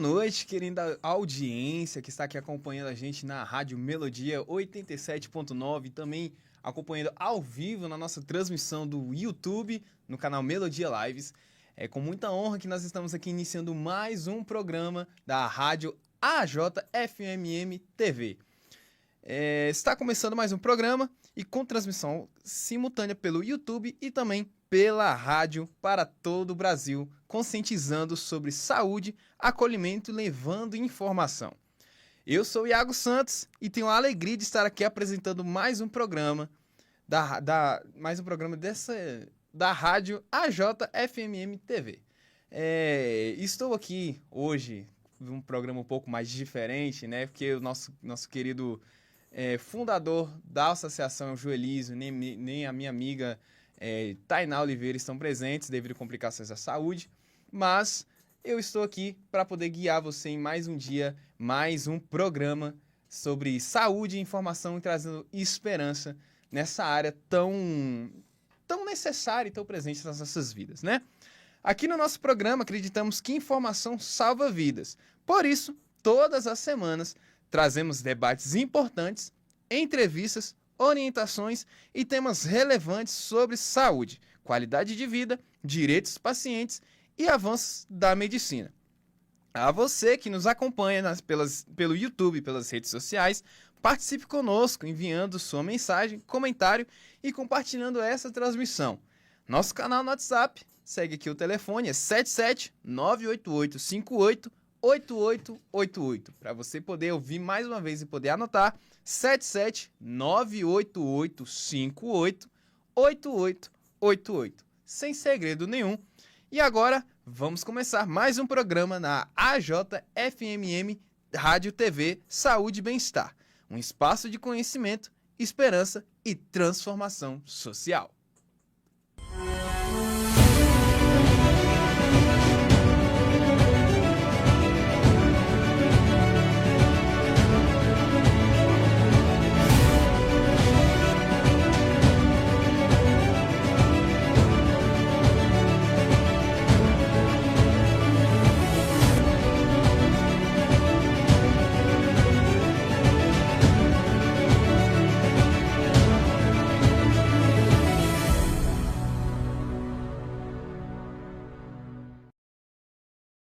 noite, querida audiência que está aqui acompanhando a gente na Rádio Melodia 87.9, também acompanhando ao vivo na nossa transmissão do YouTube, no canal Melodia Lives. É com muita honra que nós estamos aqui iniciando mais um programa da Rádio AJFMM TV. Está começando mais um programa e com transmissão simultânea pelo YouTube e também pela rádio para todo o Brasil, conscientizando sobre saúde, acolhimento e levando informação. Eu sou Iago Santos e tenho a alegria de estar aqui apresentando mais um programa da rádio AJFMM TV. Estou aqui hoje um programa um pouco mais diferente, né? Porque o nosso querido fundador da associação Joelísio, nem a minha amiga Tainá Oliveira estão presentes devido a complicações da saúde, mas eu estou aqui para poder guiar você em mais um dia, mais um programa sobre saúde e informação e trazendo esperança nessa área tão necessária e tão presente nas nossas vidas, né? Aqui no nosso programa acreditamos que informação salva vidas, por isso, todas as semanas trazemos debates importantes, entrevistas, orientações e temas relevantes sobre saúde, qualidade de vida, direitos dos pacientes e avanços da medicina. A você que nos acompanha pelo YouTube e pelas redes sociais, participe conosco enviando sua mensagem, comentário e compartilhando essa transmissão. Nosso canal no WhatsApp, segue aqui o telefone, é 77988588888, para você poder ouvir mais uma vez e poder anotar, 77988588888, sem segredo nenhum. E agora, vamos começar mais um programa na AJFMM Rádio TV Saúde e Bem-Estar, um espaço de conhecimento, esperança e transformação social.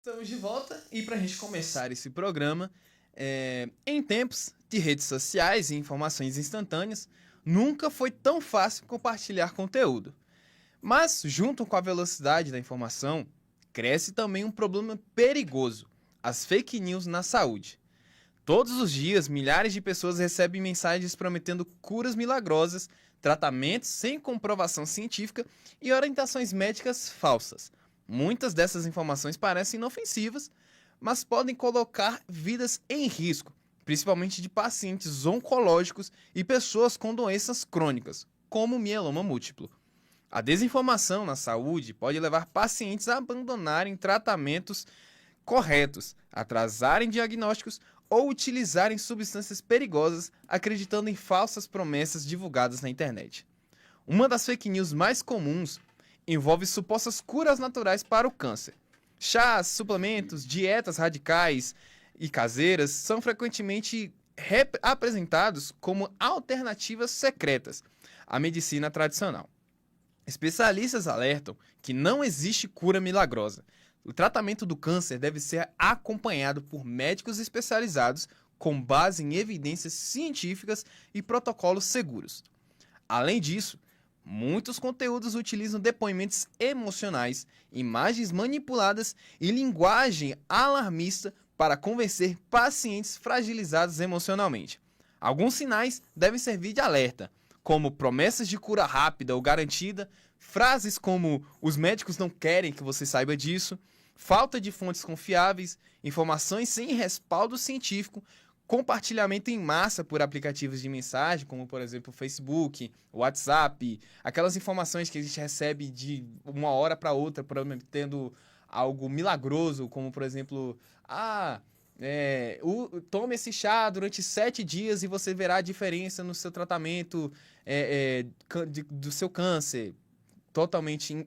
Estamos de volta e para a gente começar esse programa, em tempos de redes sociais e informações instantâneas, nunca foi tão fácil compartilhar conteúdo. Mas, junto com a velocidade da informação, cresce também um problema perigoso, as fake news na saúde. Todos os dias, milhares de pessoas recebem mensagens prometendo curas milagrosas, tratamentos sem comprovação científica e orientações médicas falsas. Muitas dessas informações parecem inofensivas, mas podem colocar vidas em risco, principalmente de pacientes oncológicos e pessoas com doenças crônicas, como mieloma múltiplo. A desinformação na saúde pode levar pacientes a abandonarem tratamentos corretos, atrasarem diagnósticos ou utilizarem substâncias perigosas acreditando em falsas promessas divulgadas na internet. Uma das fake news mais comuns envolve supostas curas naturais para o câncer. Chás, suplementos, dietas radicais e caseiras são frequentemente apresentados como alternativas secretas à medicina tradicional. Especialistas alertam que não existe cura milagrosa. O tratamento do câncer deve ser acompanhado por médicos especializados com base em evidências científicas e protocolos seguros. Além disso, muitos conteúdos utilizam depoimentos emocionais, imagens manipuladas e linguagem alarmista para convencer pacientes fragilizados emocionalmente. Alguns sinais devem servir de alerta, como promessas de cura rápida ou garantida, frases como "os médicos não querem que você saiba disso", falta de fontes confiáveis, informações sem respaldo científico, compartilhamento em massa por aplicativos de mensagem, como por exemplo o Facebook, o WhatsApp, aquelas informações que a gente recebe de uma hora para outra, prometendo algo milagroso, como por exemplo, tome esse chá durante 7 dias e você verá a diferença no seu tratamento do seu câncer,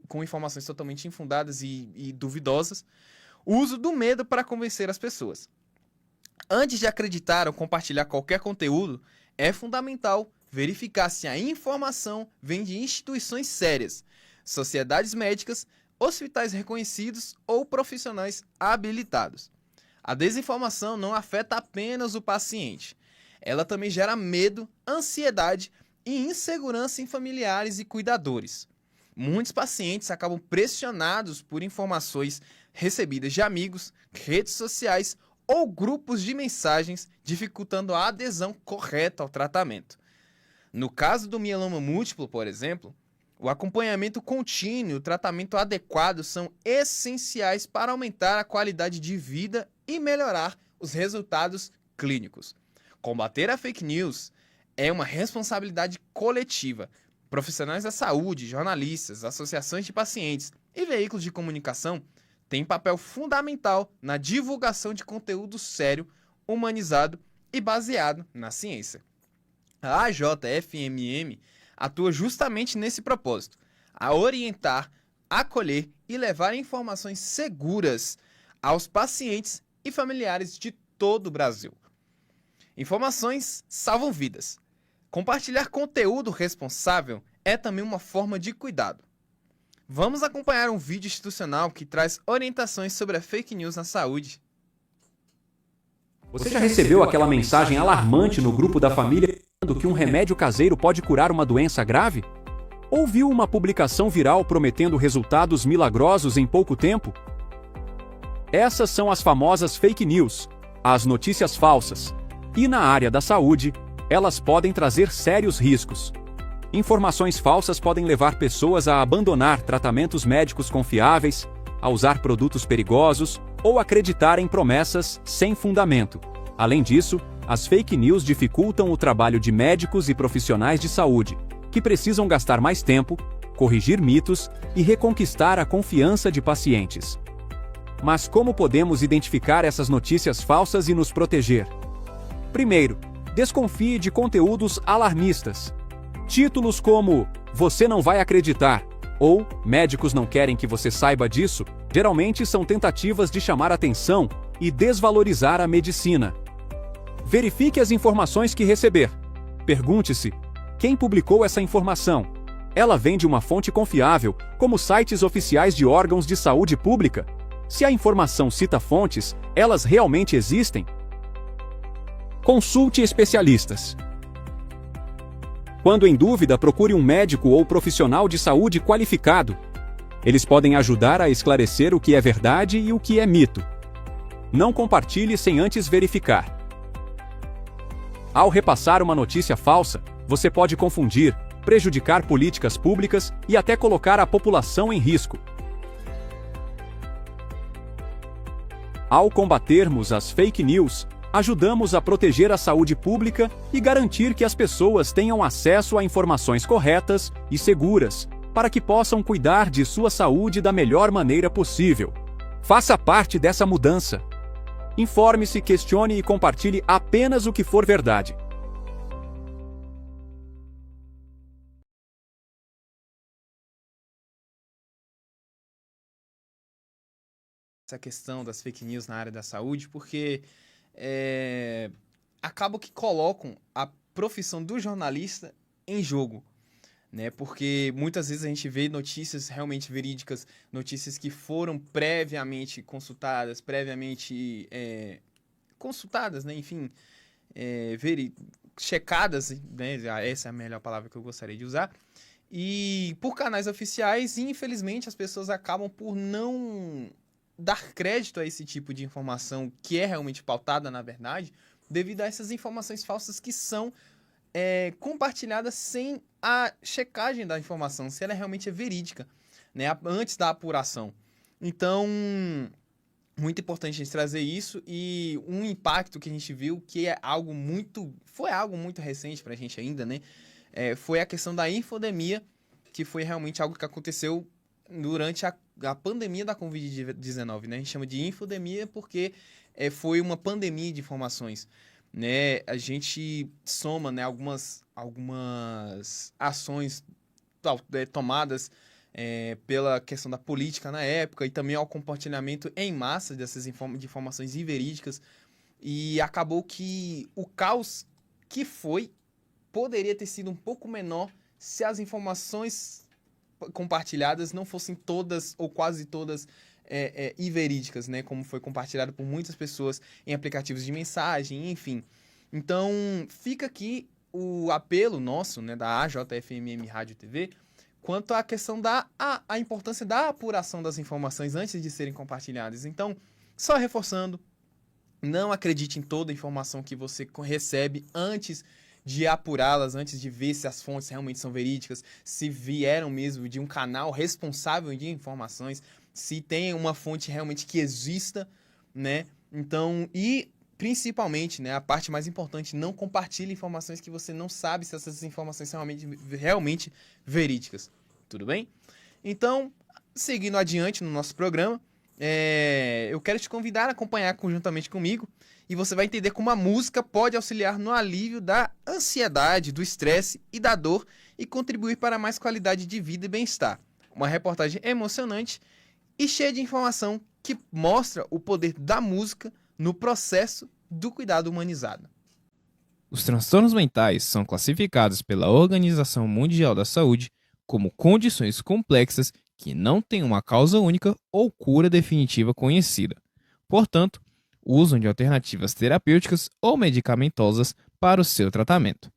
com informações totalmente infundadas e duvidosas. o uso do medo para convencer as pessoas. Antes de acreditar ou compartilhar qualquer conteúdo, é fundamental verificar se a informação vem de instituições sérias, sociedades médicas, hospitais reconhecidos ou profissionais habilitados. A desinformação não afeta apenas o paciente. Ela também gera medo, ansiedade e insegurança em familiares e cuidadores. Muitos pacientes acabam pressionados por informações recebidas de amigos, redes sociais ou grupos de mensagens, dificultando a adesão correta ao tratamento. No caso do mieloma múltiplo, por exemplo, o acompanhamento contínuo e o tratamento adequado são essenciais para aumentar a qualidade de vida e melhorar os resultados clínicos. Combater a fake news é uma responsabilidade coletiva. Profissionais da saúde, jornalistas, associações de pacientes e veículos de comunicação têm papel fundamental na divulgação de conteúdo sério, humanizado e baseado na ciência. A AJFMM atua justamente nesse propósito, a orientar, acolher e levar informações seguras aos pacientes e familiares de todo o Brasil. Informações salvam vidas. Compartilhar conteúdo responsável é também uma forma de cuidado. Vamos acompanhar um vídeo institucional que traz orientações sobre a fake news na saúde. Você já recebeu aquela mensagem alarmante no grupo da família dizendo que um remédio caseiro pode curar uma doença grave? Ou viu uma publicação viral prometendo resultados milagrosos em pouco tempo? Essas são as famosas fake news, as notícias falsas. E na área da saúde, elas podem trazer sérios riscos. Informações falsas podem levar pessoas a abandonar tratamentos médicos confiáveis, a usar produtos perigosos ou acreditar em promessas sem fundamento. Além disso, as fake news dificultam o trabalho de médicos e profissionais de saúde, que precisam gastar mais tempo, corrigir mitos e reconquistar a confiança de pacientes. Mas como podemos identificar essas notícias falsas e nos proteger? Primeiro, desconfie de conteúdos alarmistas. Títulos como "Você não vai acreditar" ou "Médicos não querem que você saiba disso" geralmente são tentativas de chamar atenção e desvalorizar a medicina. Verifique as informações que receber. Pergunte-se: quem publicou essa informação? Ela vem de uma fonte confiável, como sites oficiais de órgãos de saúde pública? Se a informação cita fontes, elas realmente existem? Consulte especialistas. Quando em dúvida, procure um médico ou profissional de saúde qualificado. Eles podem ajudar a esclarecer o que é verdade e o que é mito. Não compartilhe sem antes verificar. Ao repassar uma notícia falsa, você pode confundir, prejudicar políticas públicas e até colocar a população em risco. Ao combatermos as fake news, ajudamos a proteger a saúde pública e garantir que as pessoas tenham acesso a informações corretas e seguras, para que possam cuidar de sua saúde da melhor maneira possível. Faça parte dessa mudança. Informe-se, questione e compartilhe apenas o que for verdade. Essa questão das fake news na área da saúde, porque acabam que colocam a profissão do jornalista em jogo, né? Porque muitas vezes a gente vê notícias realmente verídicas, notícias que foram previamente consultadas, né? Enfim, checadas, né? Essa é a melhor palavra que eu gostaria de usar, e por canais oficiais, e infelizmente as pessoas acabam por não dar crédito a esse tipo de informação que é realmente pautada na verdade, devido a essas informações falsas que são compartilhadas sem a checagem da informação, se ela realmente é verídica, né, antes da apuração. Então, muito importante a gente trazer isso, e um impacto que a gente viu que foi algo muito recente pra gente ainda, né, foi a questão da infodemia, que foi realmente algo que aconteceu durante a pandemia da Covid-19, né? A gente chama de infodemia porque foi uma pandemia de informações, né? A gente soma, né, algumas ações tomadas pela questão da política na época e também ao compartilhamento em massa dessas de informações inverídicas. E acabou que o caos que foi poderia ter sido um pouco menor se as informações compartilhadas não fossem todas ou quase todas inverídicas, né? Como foi compartilhado por muitas pessoas em aplicativos de mensagem, enfim. Então, fica aqui o apelo nosso, né, da AJFMM Rádio e TV, quanto à questão a importância da apuração das informações antes de serem compartilhadas. Então, só reforçando, não acredite em toda a informação que você recebe antes de apurá-las, antes de ver se as fontes realmente são verídicas, se vieram mesmo de um canal responsável de informações, se tem uma fonte realmente que exista, né? Então, e principalmente, né, a parte mais importante, não compartilhe informações que você não sabe se essas informações são realmente verídicas. Tudo bem? Então, seguindo adiante no nosso programa, eu quero te convidar a acompanhar conjuntamente comigo e você vai entender como a música pode auxiliar no alívio da ansiedade, do estresse e da dor e contribuir para mais qualidade de vida e bem-estar. Uma reportagem emocionante e cheia de informação que mostra o poder da música no processo do cuidado humanizado. Os transtornos mentais são classificados pela Organização Mundial da Saúde como condições complexas que não têm uma causa única ou cura definitiva conhecida. Portanto, usam de alternativas terapêuticas ou medicamentosas para o seu tratamento.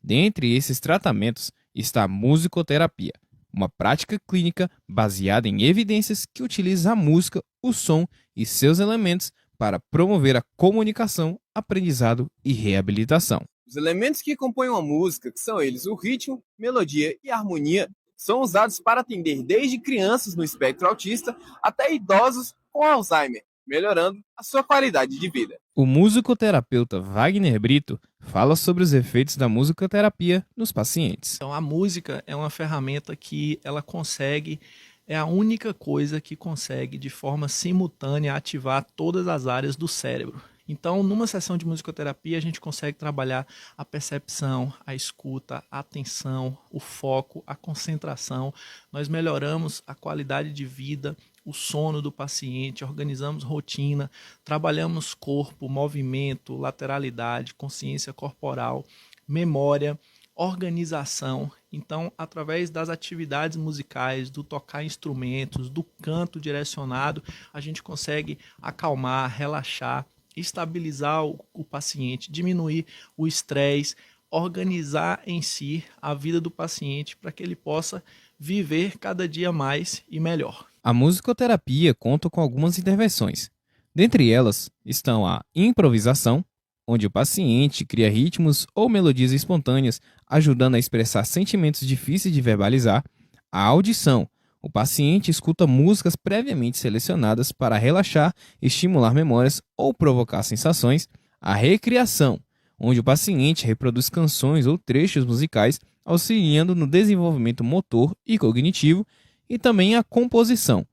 Dentre esses tratamentos está a musicoterapia, uma prática clínica baseada em evidências que utiliza a música, o som e seus elementos para promover a comunicação, aprendizado e reabilitação. Os elementos que compõem uma música, que são eles o ritmo, melodia e harmonia, são usados para atender desde crianças no espectro autista até idosos com Alzheimer, melhorando a sua qualidade de vida. O musicoterapeuta Wagner Brito fala sobre os efeitos da musicoterapia nos pacientes. Então, a música é uma ferramenta que ela consegue, é a única coisa que consegue de forma simultânea ativar todas as áreas do cérebro. Então, numa sessão de musicoterapia, a gente consegue trabalhar a percepção, a escuta, a atenção, o foco, a concentração. Nós melhoramos a qualidade de vida, o sono do paciente, organizamos rotina, trabalhamos corpo, movimento, lateralidade, consciência corporal, memória, organização. Então, através das atividades musicais, do tocar instrumentos, do canto direcionado, a gente consegue acalmar, relaxar, estabilizar o paciente, diminuir o estresse, organizar em si a vida do paciente para que ele possa viver cada dia mais e melhor. A musicoterapia conta com algumas intervenções. Dentre elas estão a improvisação, onde o paciente cria ritmos ou melodias espontâneas, ajudando a expressar sentimentos difíceis de verbalizar, a audição. O paciente escuta músicas previamente selecionadas para relaxar, estimular memórias ou provocar sensações. A recriação, onde o paciente reproduz canções ou trechos musicais, auxiliando no desenvolvimento motor e cognitivo. E também a composição,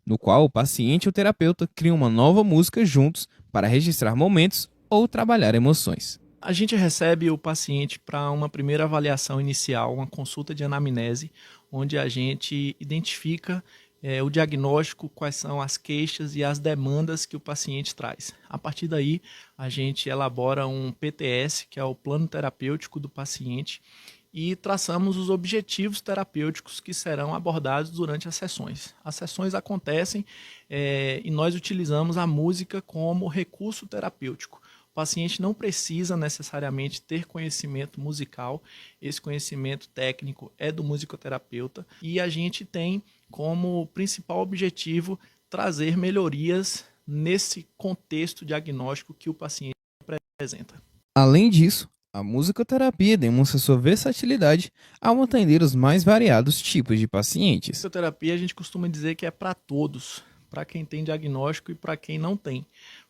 no qual o paciente e o terapeuta criam uma nova música juntos para registrar momentos ou trabalhar emoções. A gente recebe o paciente para uma primeira avaliação inicial, uma consulta de anamnese, onde a gente identifica o diagnóstico, quais são as queixas e as demandas que o paciente traz. A partir daí, a gente elabora um PTS, que é o plano terapêutico do paciente, e traçamos os objetivos terapêuticos que serão abordados durante as sessões. As sessões acontecem e nós utilizamos a música como recurso terapêutico. O paciente não precisa necessariamente ter conhecimento musical, esse conhecimento técnico é do musicoterapeuta e a gente tem como principal objetivo trazer melhorias nesse contexto diagnóstico que o paciente apresenta. Além disso, a musicoterapia demonstra sua versatilidade ao atender os mais variados tipos de pacientes. A musicoterapia a gente costuma dizer que é para todos, para quem tem diagnóstico e para quem não tem.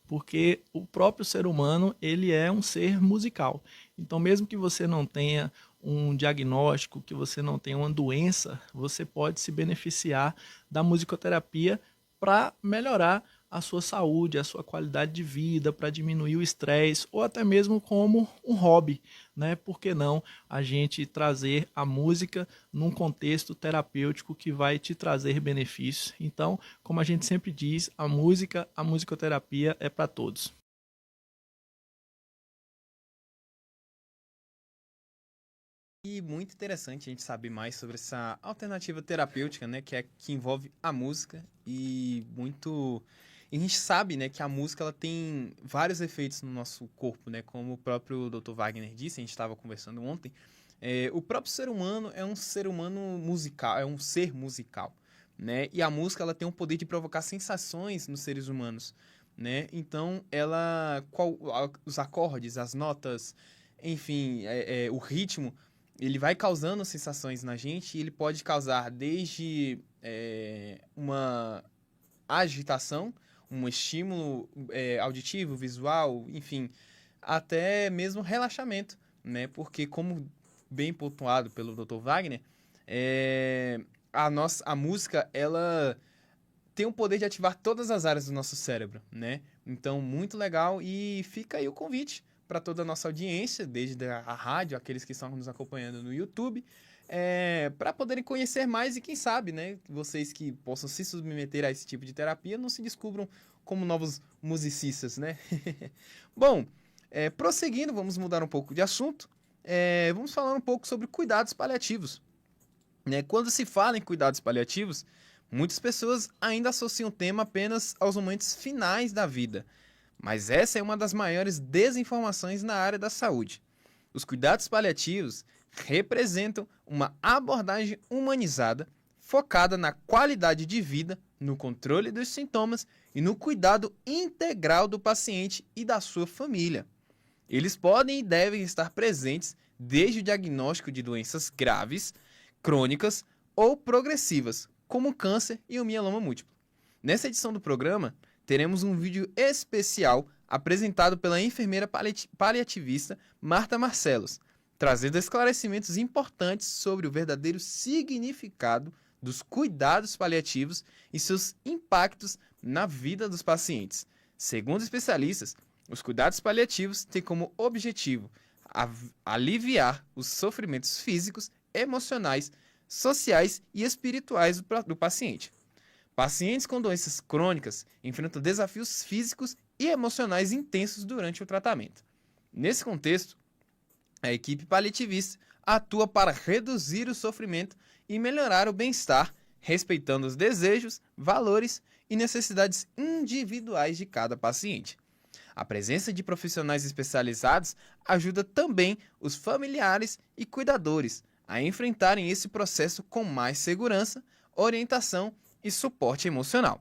Porque o próprio ser humano, ele é um ser musical. Então, mesmo que você não tenha um diagnóstico, que você não tenha uma doença, você pode se beneficiar da musicoterapia para melhorar a sua saúde, a sua qualidade de vida, para diminuir o estresse, ou até mesmo como um hobby, né? Por que não a gente trazer a música num contexto terapêutico que vai te trazer benefícios? Então, como a gente sempre diz, a musicoterapia é para todos. E muito interessante a gente saber mais sobre essa alternativa terapêutica, né, que envolve a música e a gente sabe, né, que a música ela tem vários efeitos no nosso corpo, né, como o próprio Dr. Wagner disse, a gente estava conversando ontem, o próprio ser humano é um ser humano musical, é um ser musical, né, e a música ela tem o poder de provocar sensações nos seres humanos, né, então os acordes, as notas, enfim, o ritmo ele vai causando sensações na gente e ele pode causar desde uma agitação, um estímulo auditivo, visual, enfim, até mesmo relaxamento, né? Porque, como bem pontuado pelo Dr. Wagner, a música, ela tem o poder de ativar todas as áreas do nosso cérebro, né? Então, muito legal e fica aí o convite para toda a nossa audiência, desde a rádio, aqueles que estão nos acompanhando no YouTube, para poderem conhecer mais e quem sabe, né, vocês que possam se submeter a esse tipo de terapia não se descubram como novos musicistas, né? Bom, prosseguindo, vamos mudar um pouco de assunto, vamos falar um pouco sobre cuidados paliativos. Né? Quando se fala em cuidados paliativos, muitas pessoas ainda associam o tema apenas aos momentos finais da vida, mas essa é uma das maiores desinformações na área da saúde. Os cuidados paliativos representam uma abordagem humanizada, focada na qualidade de vida, no controle dos sintomas e no cuidado integral do paciente e da sua família. Eles podem e devem estar presentes desde o diagnóstico de doenças graves, crônicas ou progressivas, como o câncer e o mieloma múltiplo. Nessa edição do programa, teremos um vídeo especial apresentado pela enfermeira paliativista Marta Marcelos, trazendo esclarecimentos importantes sobre o verdadeiro significado dos cuidados paliativos e seus impactos na vida dos pacientes. Segundo especialistas, os cuidados paliativos têm como objetivo aliviar os sofrimentos físicos, emocionais, sociais e espirituais do paciente. Pacientes com doenças crônicas enfrentam desafios físicos e emocionais intensos durante o tratamento. Nesse contexto, a equipe paliativista atua para reduzir o sofrimento e melhorar o bem-estar, respeitando os desejos, valores e necessidades individuais de cada paciente. A presença de profissionais especializados ajuda também os familiares e cuidadores a enfrentarem esse processo com mais segurança, orientação e suporte emocional.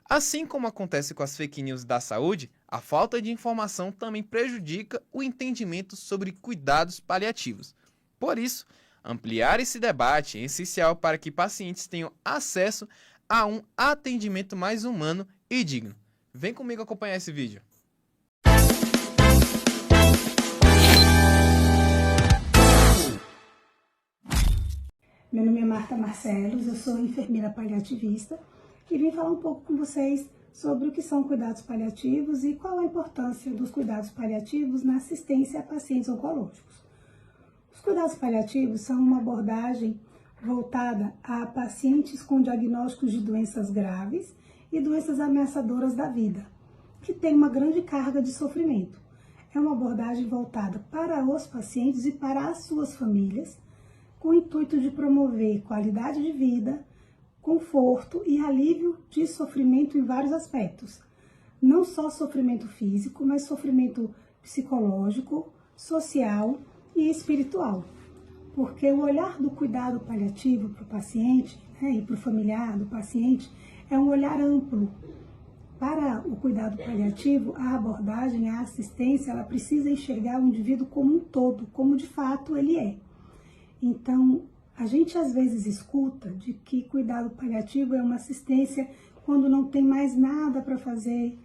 Assim como acontece com as fake news da saúde, a falta de informação também prejudica o entendimento sobre cuidados paliativos. Por isso, ampliar esse debate é essencial para que pacientes tenham acesso a um atendimento mais humano e digno. Vem comigo acompanhar esse vídeo. Meu nome é Marta Marcelos, eu sou enfermeira paliativista e vim falar um pouco com vocês sobre o que são cuidados paliativos e qual a importância dos cuidados paliativos na assistência a pacientes oncológicos. Os cuidados paliativos são uma abordagem voltada a pacientes com diagnósticos de doenças graves e doenças ameaçadoras da vida, que têm uma grande carga de sofrimento. É uma abordagem voltada para os pacientes e para as suas famílias, com o intuito de promover qualidade de vida, conforto e alívio de sofrimento em vários aspectos. Não só sofrimento físico, mas sofrimento psicológico, social e espiritual. Porque o olhar do cuidado paliativo para o paciente, né, e para o familiar do paciente é um olhar amplo. Para o cuidado paliativo, a abordagem, a assistência, ela precisa enxergar o indivíduo como um todo, como de fato ele é. Então, a gente às vezes escuta de que cuidado paliativo é uma assistência quando não tem mais nada para fazer,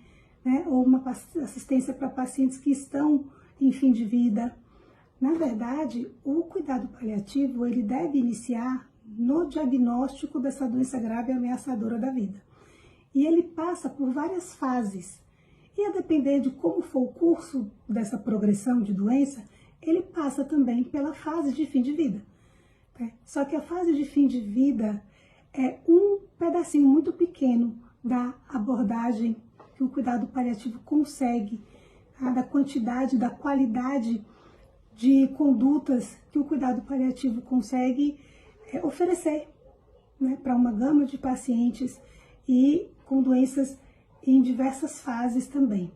né? Ou uma assistência para pacientes que estão em fim de vida. Na verdade, o cuidado paliativo ele deve iniciar no diagnóstico dessa doença grave e ameaçadora da vida. e ele passa por várias fases. E a depender de como for o curso dessa progressão de doença, ele passa também pela fase de fim de vida. Só que a fase de fim de vida é um pedacinho muito pequeno da abordagem que o cuidado paliativo consegue, da quantidade, da qualidade de condutas que o cuidado paliativo consegue oferecer, né, para uma gama de pacientes e com doenças em diversas fases também.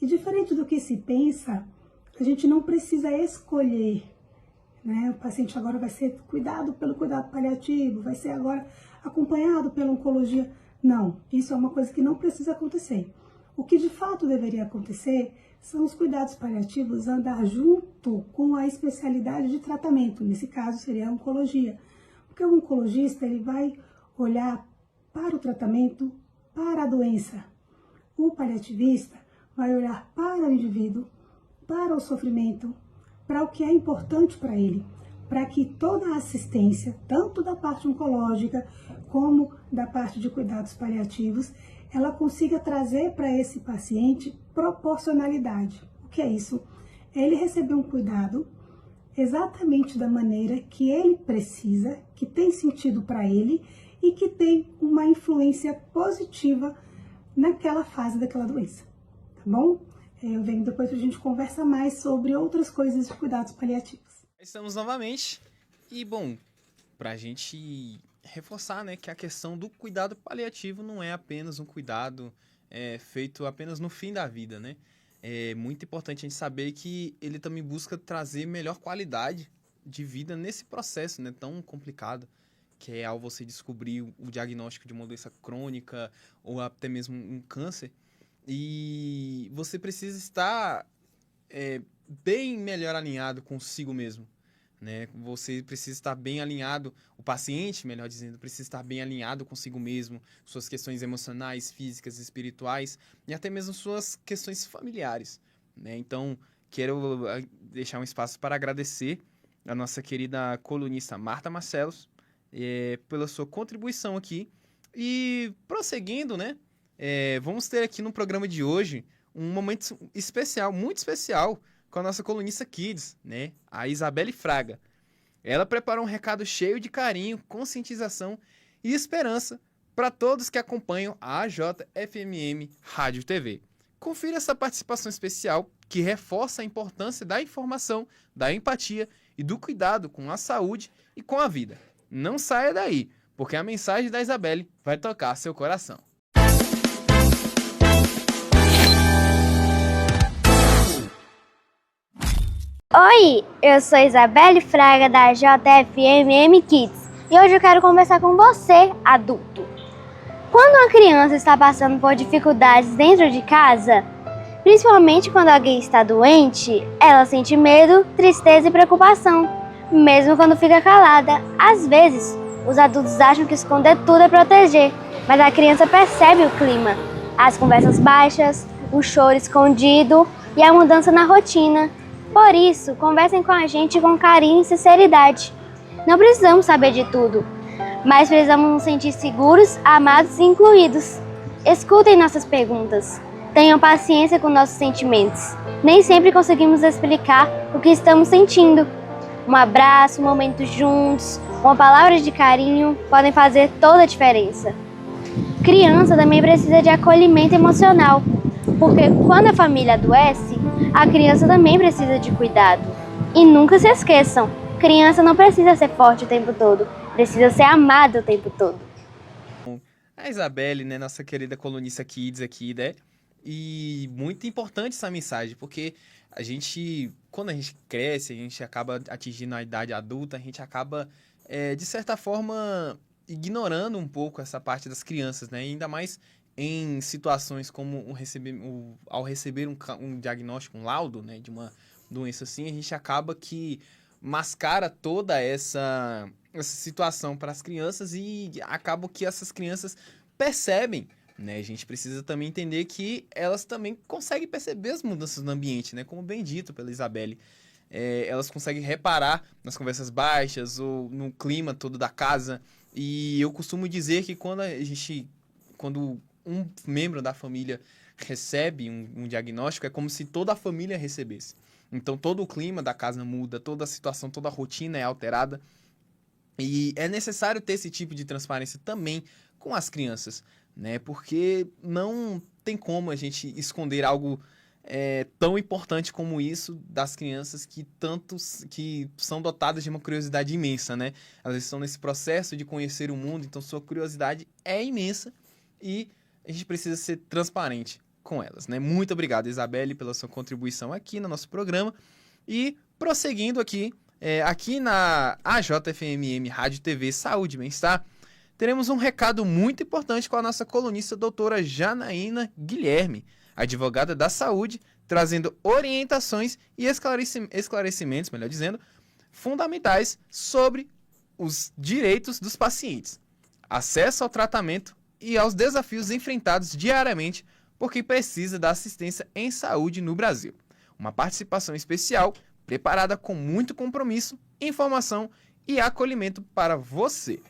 E diferente do que se pensa, a gente não precisa escolher, né? O paciente agora vai ser cuidado pelo cuidado paliativo, vai ser agora acompanhado pela oncologia. Não, isso é uma coisa que não precisa acontecer. O que de fato deveria acontecer são os cuidados paliativos andar junto com a especialidade de tratamento, nesse caso seria a oncologia. Porque o oncologista ele vai olhar para o tratamento, para a doença. O paliativista vai olhar para o indivíduo, para o sofrimento, para o que é importante para ele, para que toda a assistência, tanto da parte oncológica como da parte de cuidados paliativos, ela consiga trazer para esse paciente proporcionalidade. O que é isso? Ele receber um cuidado exatamente da maneira que ele precisa, que tem sentido para ele e que tem uma influência positiva naquela fase daquela doença, tá bom? Eu venho depois pra gente conversar mais sobre outras coisas de cuidados paliativos. Estamos novamente e, bom, pra gente reforçar, né, que a questão do cuidado paliativo não é apenas um cuidado feito apenas no fim da vida, né? É muito importante a gente saber que ele também busca trazer melhor qualidade de vida nesse processo, né, tão complicado, que é ao você descobrir o diagnóstico de uma doença crônica ou até mesmo um câncer. E você precisa estar bem melhor alinhado consigo mesmo, né? Você precisa estar bem alinhado, o paciente, melhor dizendo, precisa estar bem alinhado consigo mesmo, suas questões emocionais, físicas, espirituais e até mesmo suas questões familiares, né? Então, quero deixar um espaço para agradecer a nossa querida colunista Marta Marcelos pela sua contribuição aqui. E prosseguindo, né? Vamos ter aqui no programa de hoje um momento especial, muito especial, com a nossa colunista Kids, né? A Isabelle Fraga. Ela preparou um recado cheio de carinho, conscientização e esperança para todos que acompanham a AJFMM Rádio TV. Confira essa participação especial que reforça a importância da informação, da empatia e do cuidado com a saúde e com a vida. Não saia daí, porque a mensagem da Isabelle vai tocar seu coração. Oi, eu sou Isabelle Fraga da JFMM Kids e hoje eu quero conversar com você, adulto. Quando uma criança está passando por dificuldades dentro de casa, principalmente quando alguém está doente, ela sente medo, tristeza e preocupação, mesmo quando fica calada. Às vezes, os adultos acham que esconder tudo é proteger, mas a criança percebe o clima, as conversas baixas, o choro escondido e a mudança na rotina. Por isso, conversem com a gente com carinho e sinceridade. Não precisamos saber de tudo, mas precisamos nos sentir seguros, amados e incluídos. Escutem nossas perguntas. Tenham paciência com nossos sentimentos. Nem sempre conseguimos explicar o que estamos sentindo. Um abraço, um momento juntos, uma palavra de carinho podem fazer toda a diferença. Criança também precisa de acolhimento emocional, porque quando a família adoece, a criança também precisa de cuidado. E nunca se esqueçam, criança não precisa ser forte o tempo todo, precisa ser amada o tempo todo. A Isabelle, né, nossa querida colunista Kids aqui, né? E muito importante essa mensagem, porque quando a gente cresce, a gente acaba atingindo a idade adulta, a gente acaba, de certa forma, ignorando um pouco essa parte das crianças, né? E ainda mais em situações como ao receber um diagnóstico, um laudo, né, de uma doença assim, a gente acaba que mascara toda essa situação para as crianças e acaba que essas crianças percebem, né? A gente precisa também entender que elas também conseguem perceber as mudanças no ambiente, né? Como bem dito pela Isabelle. Elas conseguem reparar nas conversas baixas ou no clima todo da casa. E eu costumo dizer que quando um membro da família recebe um diagnóstico, é como se toda a família recebesse. Então, todo o clima da casa muda, toda a situação, toda a rotina é alterada. E é necessário ter esse tipo de transparência também com as crianças, né? Porque não tem como a gente esconder algo tão importante como isso das crianças que são dotadas de uma curiosidade imensa, né? Elas estão nesse processo de conhecer o mundo, então sua curiosidade é imensa e a gente precisa ser transparente com elas, né? Muito obrigado, Isabelle, pela sua contribuição aqui no nosso programa. E prosseguindo aqui, aqui na AJFMM Rádio TV Saúde e Bem-Estar, teremos um recado muito importante com a nossa colunista doutora Janaína Guilherme, advogada da saúde, trazendo orientações e esclarecimentos, melhor dizendo, fundamentais sobre os direitos dos pacientes, acesso ao tratamento e aos desafios enfrentados diariamente por quem precisa da assistência em saúde no Brasil. Uma participação especial preparada com muito compromisso, informação e acolhimento para você,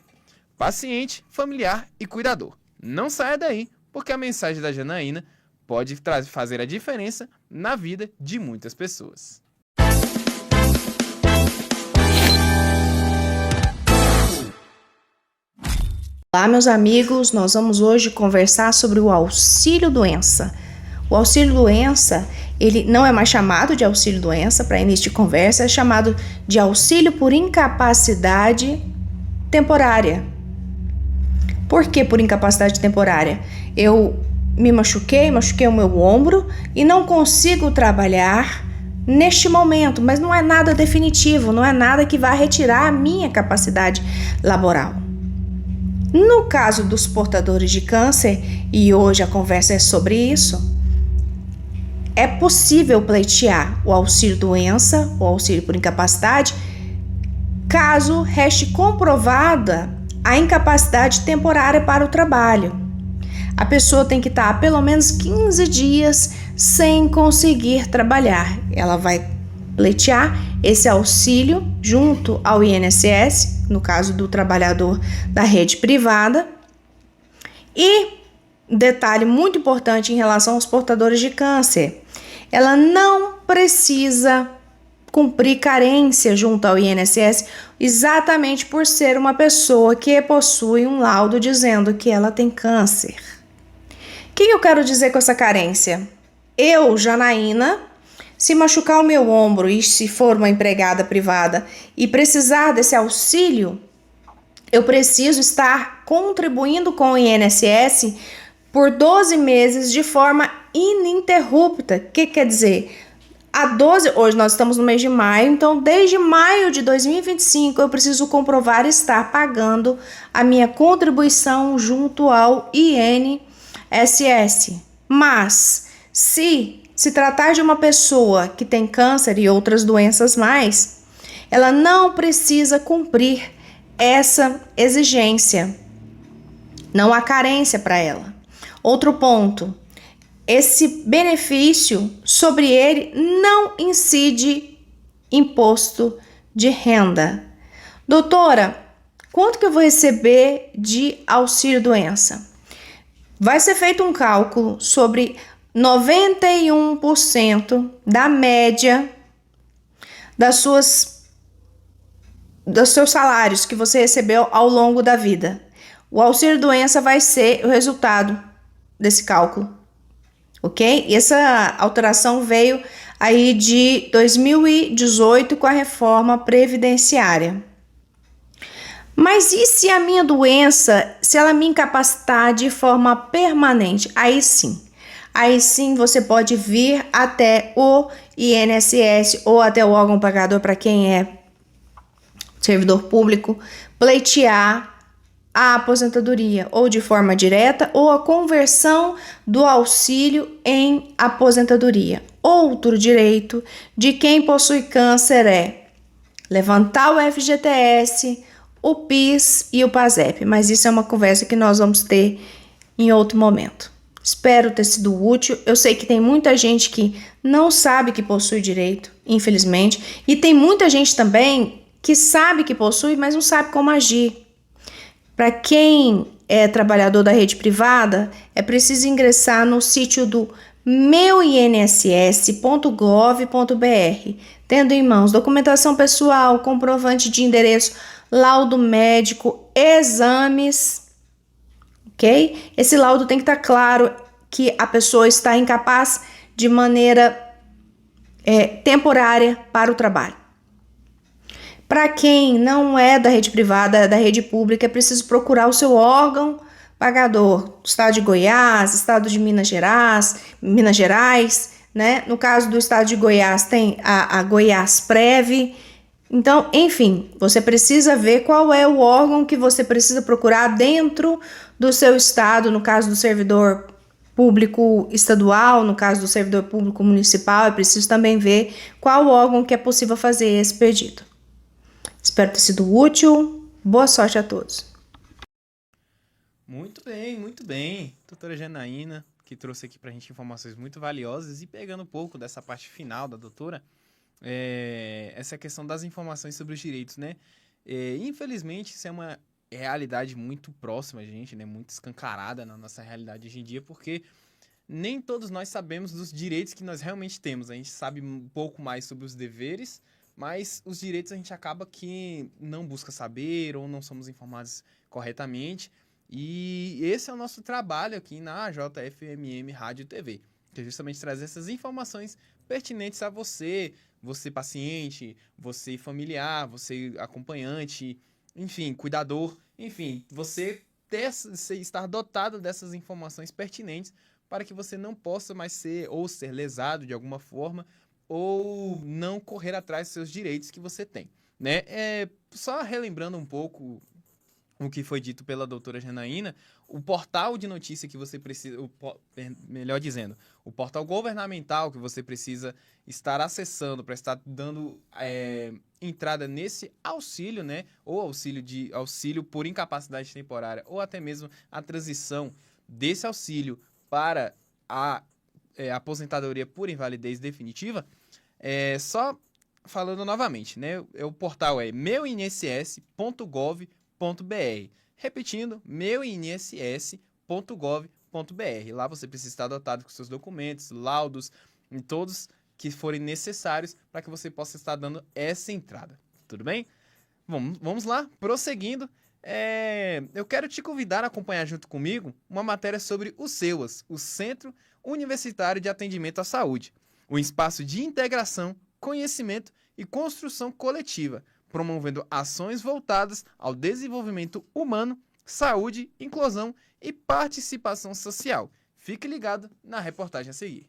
paciente, familiar e cuidador. Não saia daí, porque a mensagem da Janaína pode fazer a diferença na vida de muitas pessoas. Olá, meus amigos, nós vamos hoje conversar sobre o auxílio-doença. O auxílio-doença, ele não é mais chamado de auxílio-doença para início de conversa, é chamado de auxílio por incapacidade temporária. Por que por incapacidade temporária? Eu me machuquei o meu ombro e não consigo trabalhar neste momento, mas não é nada definitivo, não é nada que vá retirar a minha capacidade laboral. No caso dos portadores de câncer, e hoje a conversa é sobre isso, é possível pleitear o auxílio-doença, o auxílio por incapacidade, caso reste comprovada a incapacidade temporária para o trabalho. A pessoa tem que estar há pelo menos 15 dias sem conseguir trabalhar. Ela vai pleitear esse auxílio junto ao INSS, no caso do trabalhador da rede privada. E detalhe muito importante em relação aos portadores de câncer, ela não precisa cumprir carência junto ao INSS exatamente por ser uma pessoa que possui um laudo dizendo que ela tem câncer. O que eu quero dizer com essa carência? Eu, Janaína, se machucar o meu ombro e se for uma empregada privada e precisar desse auxílio, eu preciso estar contribuindo com o INSS por 12 meses de forma ininterrupta. O que quer dizer? Hoje nós estamos no mês de maio, então desde maio de 2025 eu preciso comprovar estar pagando a minha contribuição junto ao INSS. Mas se tratar de uma pessoa que tem câncer e outras doenças mais, ela não precisa cumprir essa exigência. Não há carência para ela. Outro ponto, esse benefício sobre ele não incide imposto de renda. Doutora, quanto que eu vou receber de auxílio-doença? Vai ser feito um cálculo sobre 91% da média dos seus salários que você recebeu ao longo da vida. O auxílio-doença vai ser o resultado desse cálculo, ok? E essa alteração veio aí de 2018 com a reforma previdenciária. Mas e se a minha doença, se ela me incapacitar de forma permanente? Aí sim você pode vir até o INSS ou até o órgão pagador para quem é servidor público, pleitear a aposentadoria, ou de forma direta, ou a conversão do auxílio em aposentadoria. Outro direito de quem possui câncer é levantar o FGTS, o PIS e o PASEP, mas isso é uma conversa que nós vamos ter em outro momento. Espero ter sido útil. Eu sei que tem muita gente que não sabe que possui direito, infelizmente, e tem muita gente também que sabe que possui, mas não sabe como agir. Para quem é trabalhador da rede privada, é preciso ingressar no sítio do meuinss.gov.br, tendo em mãos documentação pessoal, comprovante de endereço, laudo médico, exames, ok? Esse laudo tem que estar claro que a pessoa está incapaz de maneira temporária para o trabalho. Para quem não é da rede privada, é da rede pública, é preciso procurar o seu órgão pagador, Estado de Goiás, Estado de Minas Gerais, né? No caso do Estado de Goiás tem a Goiás Prev. Então, enfim, você precisa ver qual é o órgão que você precisa procurar dentro do seu estado, no caso do servidor público estadual, no caso do servidor público municipal, é preciso também ver qual órgão que é possível fazer esse pedido. Espero ter sido útil. Boa sorte a todos. Muito bem. Doutora Janaína, que trouxe aqui pra gente informações muito valiosas, e pegando um pouco dessa parte final da doutora, essa questão das informações sobre os direitos, né? Infelizmente, isso é uma realidade muito próxima a gente, né? Muito escancarada na nossa realidade hoje em dia, porque nem todos nós sabemos dos direitos que nós realmente temos. A gente sabe um pouco mais sobre os deveres, mas os direitos a gente acaba que não busca saber ou não somos informados corretamente. E esse é o nosso trabalho aqui na JFMM Rádio e TV, que é justamente trazer essas informações pertinentes a você paciente, você familiar, você acompanhante, enfim, cuidador, enfim, você estar dotado dessas informações pertinentes para que você não possa mais ser lesado de alguma forma ou não correr atrás dos seus direitos que você tem, né? Só relembrando um pouco o que foi dito pela doutora Janaína, o portal de notícia que você precisa, melhor dizendo, o portal governamental que você precisa estar acessando para estar dando entrada nesse auxílio, né? Ou auxílio por incapacidade temporária, ou até mesmo a transição desse auxílio para a aposentadoria por invalidez definitiva. Só falando novamente, né? O portal é meuinss.gov.br. Repetindo, meuinss.gov.br. Lá você precisa estar dotado com seus documentos, laudos e todos que forem necessários para que você possa estar dando essa entrada. Tudo bem? Vamos lá, prosseguindo. Eu quero te convidar a acompanhar junto comigo uma matéria sobre o CEUAS, o Centro Universitário de Atendimento à Saúde, um espaço de integração, conhecimento e construção coletiva, promovendo ações voltadas ao desenvolvimento humano, saúde, inclusão e participação social. Fique ligado na reportagem a seguir.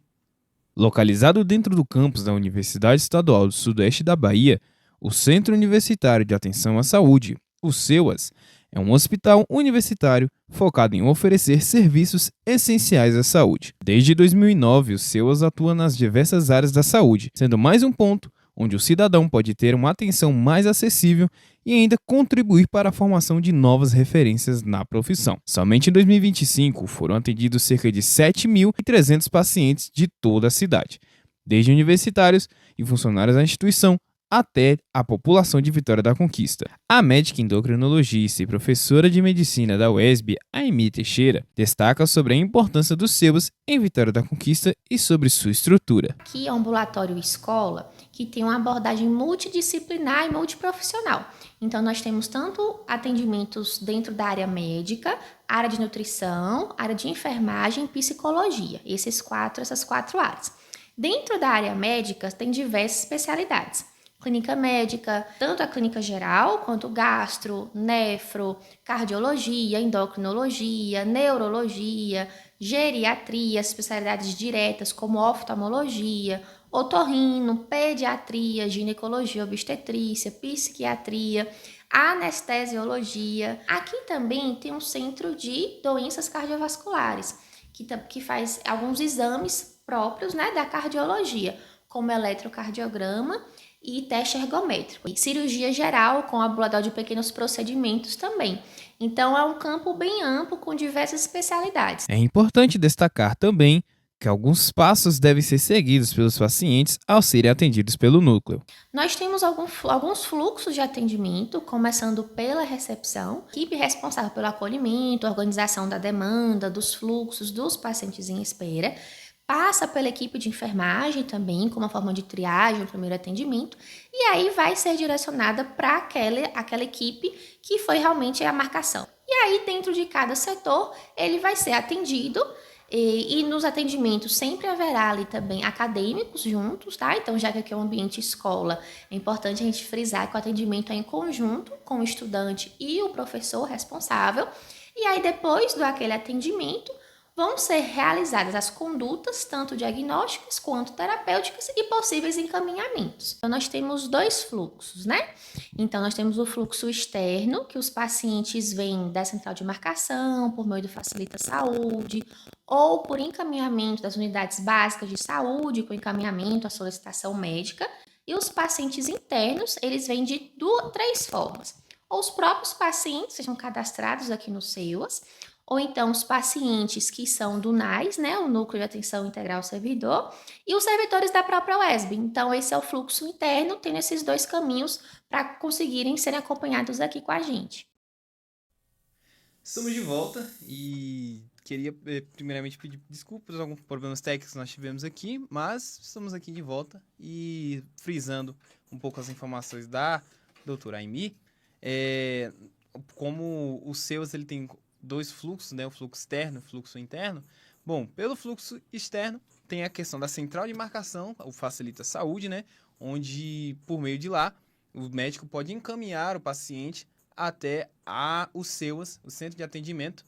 Localizado dentro do campus da Universidade Estadual do Sudeste da Bahia, o Centro Universitário de Atenção à Saúde, o CEUAS, é um hospital universitário focado em oferecer serviços essenciais à saúde. Desde 2009, o CEUAS atua nas diversas áreas da saúde, sendo mais um ponto onde o cidadão pode ter uma atenção mais acessível e ainda contribuir para a formação de novas referências na profissão. Somente em 2025 foram atendidos cerca de 7.300 pacientes de toda a cidade, desde universitários e funcionários da instituição até a população de Vitória da Conquista. A médica endocrinologista e professora de medicina da UESB, Aimee Teixeira, destaca sobre a importância dos CEUAS em Vitória da Conquista e sobre sua estrutura. Aqui é um ambulatório escola que tem uma abordagem multidisciplinar e multiprofissional. Então, nós temos tanto atendimentos dentro da área médica, área de nutrição, área de enfermagem e psicologia. Essas quatro áreas. Dentro da área médica, tem diversas especialidades. Clínica médica, tanto a clínica geral, quanto gastro, nefro, cardiologia, endocrinologia, neurologia, geriatria, especialidades diretas como oftalmologia, otorrino, pediatria, ginecologia, obstetrícia, psiquiatria, anestesiologia. Aqui também tem um centro de doenças cardiovasculares, que faz alguns exames próprios, né, da cardiologia, como eletrocardiograma e teste ergométrico. E cirurgia geral com ambulatório de pequenos procedimentos também. Então é um campo bem amplo com diversas especialidades. É importante destacar também que alguns passos devem ser seguidos pelos pacientes ao serem atendidos pelo núcleo. Nós temos alguns fluxos de atendimento, começando pela recepção, equipe responsável pelo acolhimento, organização da demanda, dos fluxos dos pacientes em espera, passa pela equipe de enfermagem também, como uma forma de triagem, o primeiro atendimento, e aí vai ser direcionada para aquela equipe que foi realmente a marcação. E aí, dentro de cada setor, ele vai ser atendido, e nos atendimentos sempre haverá ali também acadêmicos juntos, tá? Então, já que aqui é um ambiente escola, é importante a gente frisar que o atendimento é em conjunto com o estudante e o professor responsável. E aí, depois do aquele atendimento, vão ser realizadas as condutas, tanto diagnósticas quanto terapêuticas e possíveis encaminhamentos. Então, nós temos 2 fluxos, né? Então, nós temos o fluxo externo, que os pacientes vêm da central de marcação, por meio do Facilita Saúde, ou por encaminhamento das unidades básicas de saúde, com encaminhamento à solicitação médica. E os pacientes internos, eles vêm de 3 formas. Ou os próprios pacientes sejam cadastrados aqui no SEUAS, ou então os pacientes que são do NAIS, né, o Núcleo de Atenção Integral ao Servidor, e os servidores da própria UESB. Então, esse é o fluxo interno, tendo esses 2 caminhos para conseguirem serem acompanhados aqui com a gente. Estamos de volta e queria primeiramente pedir desculpas por alguns problemas técnicos que nós tivemos aqui, mas estamos aqui de volta e frisando um pouco as informações da doutora Aimi. Como o SEUAS ele tem 2 fluxos, né? O fluxo externo e o fluxo interno. Bom, pelo fluxo externo tem a questão da central de marcação, o Facilita Saúde, né? Onde, por meio de lá, o médico pode encaminhar o paciente até o SEUAS, o Centro de Atendimento,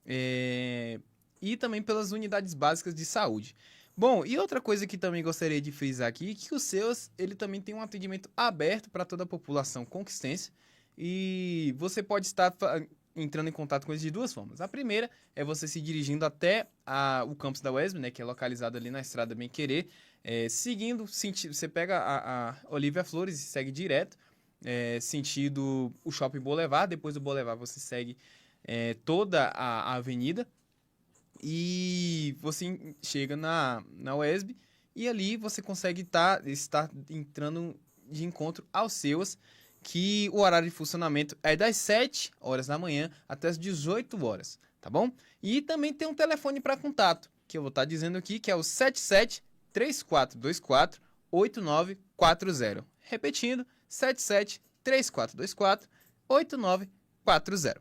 e também pelas unidades básicas de saúde. Bom, e outra coisa que também gostaria de frisar aqui, que o SEUAS, ele também tem um atendimento aberto para toda a população conquistense, e você pode estar entrando em contato com eles de 2 formas. A primeira é você se dirigindo até o campus da UESB, né, que é localizado ali na Estrada Bem Querer, seguindo, você pega a Olívia Flores e segue direto, sentido o Shopping Boulevard. Depois do Boulevard você segue toda a avenida e você chega na UESB e ali você consegue estar entrando de encontro aos SEUAS, que o horário de funcionamento é das 7 horas da manhã até as 18 horas, tá bom? E também tem um telefone para contato, que eu vou estar dizendo aqui, que é o 77-3424-8940. Repetindo, 77-3424-8940.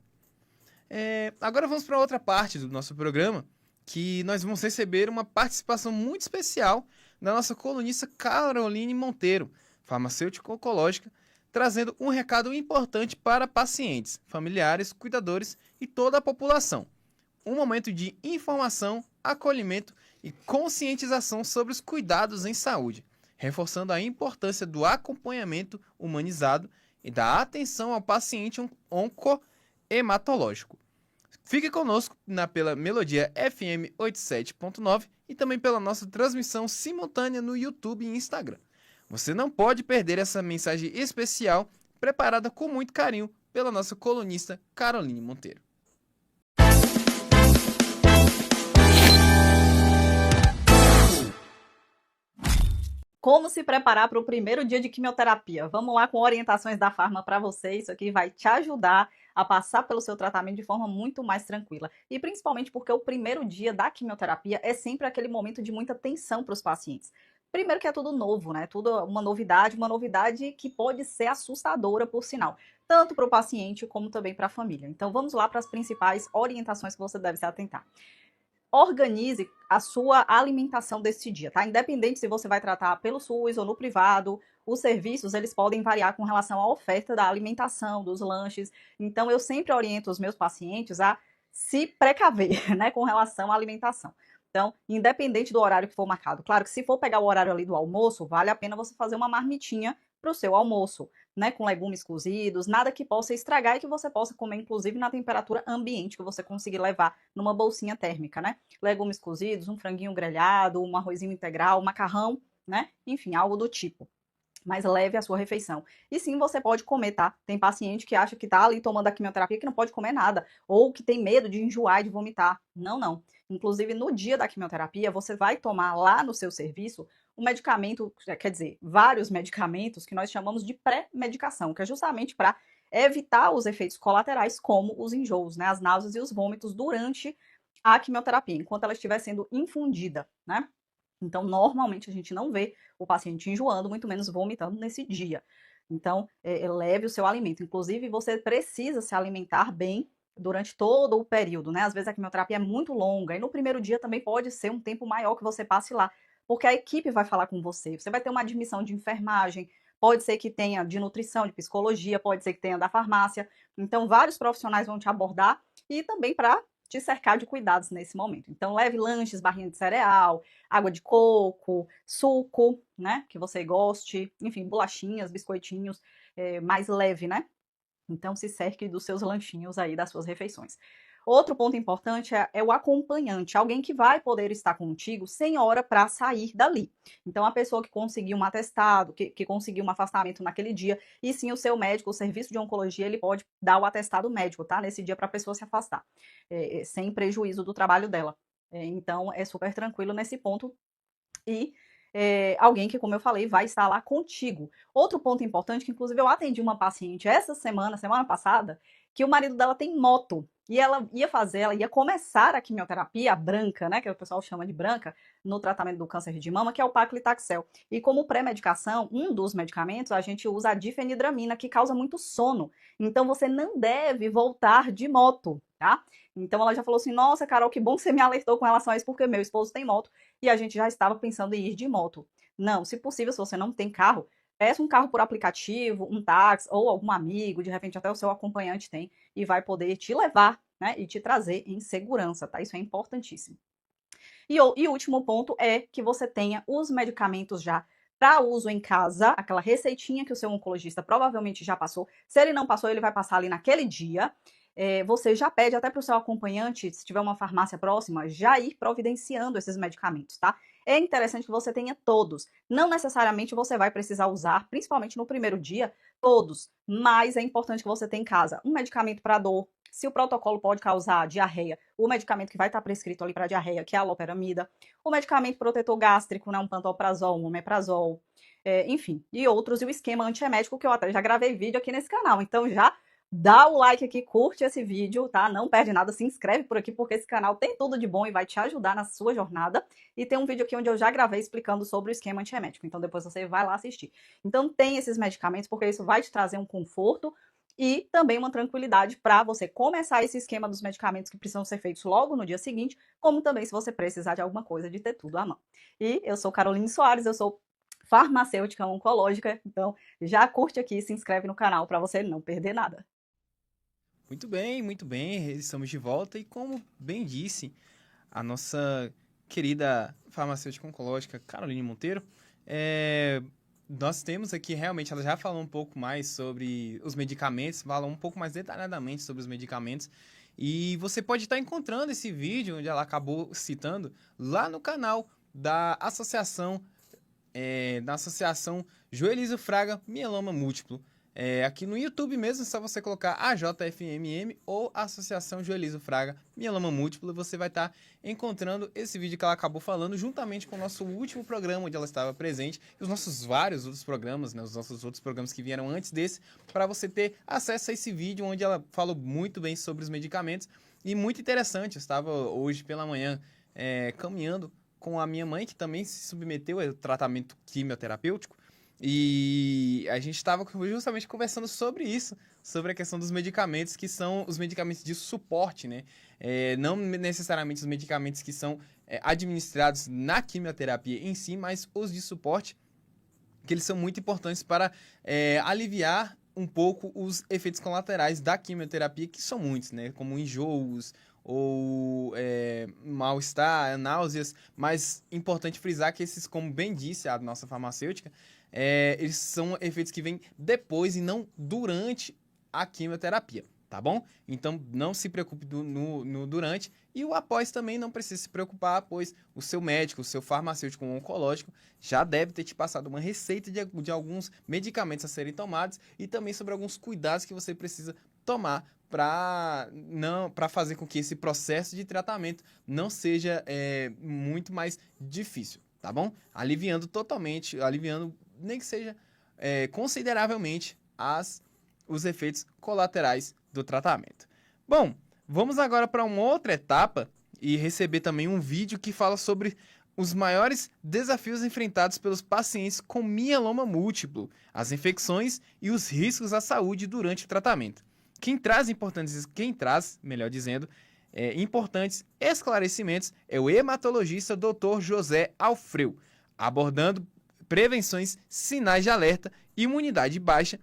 Agora vamos para outra parte do nosso programa, que nós vamos receber uma participação muito especial da nossa colunista Caroline Monteiro, farmacêutica oncológica, trazendo um recado importante para pacientes, familiares, cuidadores e toda a população. Um momento de informação, acolhimento e conscientização sobre os cuidados em saúde, reforçando a importância do acompanhamento humanizado e da atenção ao paciente oncohematológico. Fique conosco pela Melodia FM 87.9 e também pela nossa transmissão simultânea no YouTube e Instagram. Você não pode perder essa mensagem especial, preparada com muito carinho pela nossa colunista Caroline Monteiro. Como se preparar para o primeiro dia de quimioterapia? Vamos lá com orientações da Pharma para você. Isso aqui vai te ajudar a passar pelo seu tratamento de forma muito mais tranquila. E principalmente porque o primeiro dia da quimioterapia é sempre aquele momento de muita tensão para os pacientes. Primeiro que é tudo novo, né? Tudo uma novidade que pode ser assustadora, por sinal, tanto para o paciente como também para a família. Então vamos lá para as principais orientações que você deve se atentar. Organize a sua alimentação desse dia, tá? Independente se você vai tratar pelo SUS ou no privado, os serviços, eles podem variar com relação à oferta da alimentação, dos lanches. Então eu sempre oriento os meus pacientes a se precaver, né, com relação à alimentação. Então, independente do horário que for marcado. Claro que se for pegar o horário ali do almoço, vale a pena você fazer uma marmitinha para o seu almoço, né? Com legumes cozidos, nada que possa estragar e que você possa comer, inclusive, na temperatura ambiente, que você conseguir levar numa bolsinha térmica, né? Legumes cozidos, um franguinho grelhado, um arrozinho integral, um macarrão, né? Enfim, algo do tipo. mas leve a sua refeição. E sim, você pode comer, tá? Tem paciente que acha que tá ali tomando a quimioterapia que não pode comer nada, ou que tem medo de enjoar e de vomitar. Não, não. Inclusive, no dia da quimioterapia, você vai tomar lá no seu serviço um medicamento, quer dizer, vários medicamentos que nós chamamos de pré-medicação, que é justamente para evitar os efeitos colaterais, como os enjoos, né? As náuseas e os vômitos durante a quimioterapia, enquanto ela estiver sendo infundida, né? Então, normalmente, a gente não vê o paciente enjoando, muito menos vomitando nesse dia. Então, leve o seu alimento. Inclusive, você precisa se alimentar bem durante todo o período, né? Às vezes a quimioterapia é muito longa, e no primeiro dia também pode ser um tempo maior que você passe lá, porque a equipe vai falar com você. Você vai ter uma admissão de enfermagem, pode ser que tenha de nutrição, de psicologia, pode ser que tenha da farmácia. Então, vários profissionais vão te abordar e também para te cercar de cuidados nesse momento. Então, leve lanches, barrinha de cereal, água de coco, suco, né, que você goste, enfim, bolachinhas, biscoitinhos, mais leve, né? Então, se cerque dos seus lanchinhos aí, das suas refeições. Outro ponto importante é o acompanhante, alguém que vai poder estar contigo sem hora para sair dali. Então, a pessoa que conseguiu um atestado, que conseguiu um afastamento naquele dia, e sim o seu médico, o serviço de oncologia, ele pode dar o atestado médico, tá? Nesse dia para a pessoa se afastar, sem prejuízo do trabalho dela. Então, é super tranquilo nesse ponto. E alguém que, como eu falei, vai estar lá contigo. Outro ponto importante, que inclusive eu atendi uma paciente essa semana passada, que o marido dela tem moto. E ela ia começar a quimioterapia branca, né, que o pessoal chama de branca, no tratamento do câncer de mama, que é o paclitaxel. E como pré-medicação, um dos medicamentos, a gente usa a difenidramina, que causa muito sono. Então, você não deve voltar de moto, tá? Então, ela já falou assim, nossa, Carol, que bom que você me alertou com relação a isso, porque meu esposo tem moto e a gente já estava pensando em ir de moto. Não, se possível, se você não tem carro, peça um carro por aplicativo, um táxi ou algum amigo, de repente até o seu acompanhante tem, e vai poder te levar, né, e te trazer em segurança, tá? Isso é importantíssimo. E o último ponto é que você tenha os medicamentos já para uso em casa, aquela receitinha que o seu oncologista provavelmente já passou. Se ele não passou, ele vai passar ali naquele dia. Você já pede até para o seu acompanhante, se tiver uma farmácia próxima, já ir providenciando esses medicamentos, tá? É interessante que você tenha todos. Não necessariamente você vai precisar usar, principalmente no primeiro dia, todos. Mas é importante que você tenha em casa um medicamento para dor. Se o protocolo pode causar diarreia, o medicamento que vai estar prescrito ali para diarreia, que é a loperamida. O medicamento protetor gástrico, né, um pantoprazol, um omeprazol, enfim. E outros, e o esquema antiemético, que eu até já gravei vídeo aqui nesse canal. Então já dá o like aqui, curte esse vídeo, tá? Não perde nada, se inscreve por aqui, porque esse canal tem tudo de bom e vai te ajudar na sua jornada. E tem um vídeo aqui onde eu já gravei explicando sobre o esquema antiemético, então depois você vai lá assistir. Então tem esses medicamentos, porque isso vai te trazer um conforto e também uma tranquilidade para você começar esse esquema dos medicamentos que precisam ser feitos logo no dia seguinte, como também se você precisar de alguma coisa, de ter tudo à mão. E eu sou Caroline Soares, eu sou farmacêutica oncológica, então já curte aqui e se inscreve no canal para você não perder nada. Muito bem, estamos de volta e como bem disse a nossa querida farmacêutica oncológica Caroline Monteiro, nós temos aqui realmente, ela já falou um pouco mais sobre os medicamentos, falou um pouco mais detalhadamente sobre os medicamentos e você pode estar encontrando esse vídeo onde ela acabou citando lá no canal da Associação Joelísio Fraga Mieloma Múltiplo. Aqui no YouTube mesmo, é só você colocar AJFMM ou Associação Joelísio Fraga Mieloma Múltiplo e você vai estar encontrando esse vídeo que ela acabou falando juntamente com o nosso último programa onde ela estava presente e os nossos vários outros programas, né, os nossos outros programas que vieram antes desse, para você ter acesso a esse vídeo onde ela falou muito bem sobre os medicamentos e muito interessante. Eu estava hoje pela manhã caminhando com a minha mãe, que também se submeteu ao tratamento quimioterapêutico. E a gente estava justamente conversando sobre isso, sobre a questão dos medicamentos, que são os medicamentos de suporte, né? Não necessariamente os medicamentos que são administrados na quimioterapia em si, mas os de suporte, que eles são muito importantes para aliviar um pouco os efeitos colaterais da quimioterapia, que são muitos, né? Como enjoos, ou mal-estar, náuseas, mas importante frisar que esses, como bem disse a nossa farmacêutica, eles são efeitos que vêm depois e não durante a quimioterapia, tá bom? Então, não se preocupe no durante, e o após também não precisa se preocupar, pois o seu médico, o seu farmacêutico oncológico já deve ter te passado uma receita de alguns medicamentos a serem tomados e também sobre alguns cuidados que você precisa tomar para fazer com que esse processo de tratamento não seja muito mais difícil, tá bom? Aliviando nem que seja consideravelmente os efeitos colaterais do tratamento. Bom, vamos agora para uma outra etapa e receber também um vídeo que fala sobre os maiores desafios enfrentados pelos pacientes com mieloma múltiplo, as infecções e os riscos à saúde durante o tratamento. Quem traz, importantes esclarecimentos é o hematologista Dr. José Alfreu, abordando prevenções, sinais de alerta, imunidade baixa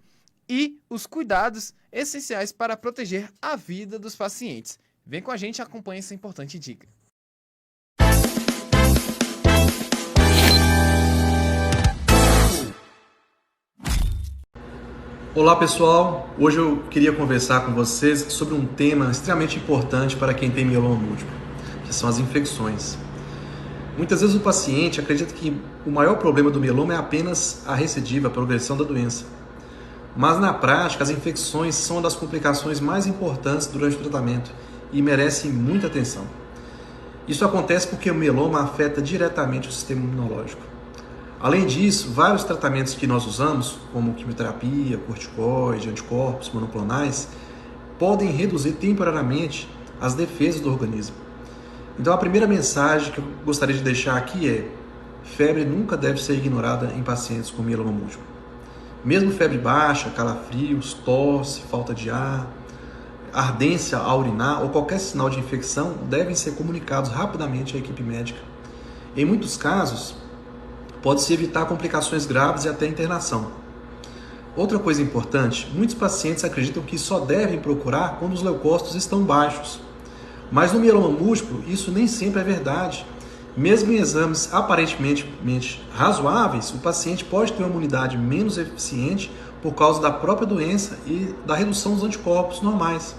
e os cuidados essenciais para proteger a vida dos pacientes. Vem com a gente e acompanhe essa importante dica. Olá pessoal, hoje eu queria conversar com vocês sobre um tema extremamente importante para quem tem mieloma múltiplo, que são as infecções. Muitas vezes o paciente acredita que o maior problema do mieloma é apenas a recidiva, a progressão da doença. Mas na prática, as infecções são uma das complicações mais importantes durante o tratamento e merecem muita atenção. Isso acontece porque o mieloma afeta diretamente o sistema imunológico. Além disso, vários tratamentos que nós usamos, como quimioterapia, corticoide, anticorpos monoclonais, podem reduzir temporariamente as defesas do organismo. Então a primeira mensagem que eu gostaria de deixar aqui é: febre nunca deve ser ignorada em pacientes com mieloma múltiplo. Mesmo febre baixa, calafrios, tosse, falta de ar, ardência ao urinar ou qualquer sinal de infecção devem ser comunicados rapidamente à equipe médica. Em muitos casos, pode-se evitar complicações graves e até internação. Outra coisa importante, muitos pacientes acreditam que só devem procurar quando os leucócitos estão baixos. Mas no mieloma múltiplo, isso nem sempre é verdade. Mesmo em exames aparentemente razoáveis, o paciente pode ter uma imunidade menos eficiente por causa da própria doença e da redução dos anticorpos normais.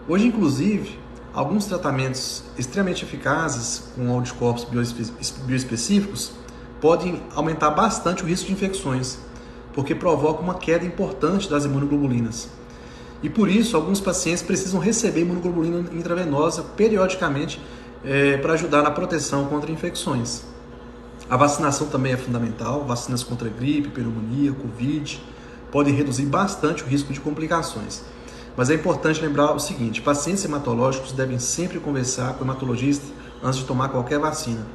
Hoje, inclusive, alguns tratamentos extremamente eficazes com anticorpos bioespecíficos podem aumentar bastante o risco de infecções, porque provocam uma queda importante das imunoglobulinas. E por isso, alguns pacientes precisam receber imunoglobulina intravenosa periodicamente para ajudar na proteção contra infecções. A vacinação também é fundamental. Vacinas contra gripe, pneumonia, Covid podem reduzir bastante o risco de complicações. Mas é importante lembrar o seguinte: pacientes hematológicos devem sempre conversar com o hematologista antes de tomar qualquer vacina,